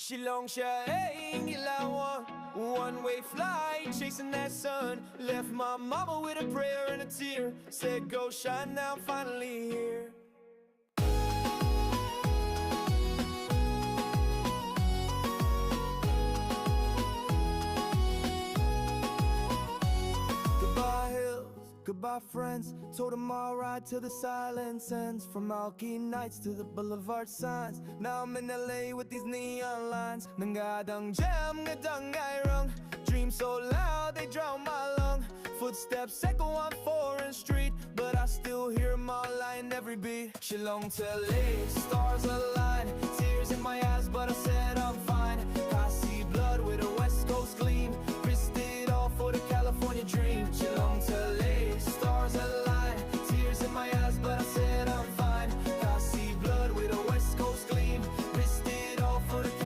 Shillong siya ang ilawan, one-way flight chasing that sun. Left my mama with a prayer and a tear, said go shine now, I'm finally here. Goodbye hills, goodbye friends, told them I'll ride till the silence ends. From Alki nights to the boulevard signs, now I'm in LA with these neon lines. Nangadang jam, ngadang gairang, dreams so loud they drown my lung. Footsteps echo on foreign street, but I still hear my line every beat. Shillong to LA, stars align, tears in my eyes, but I said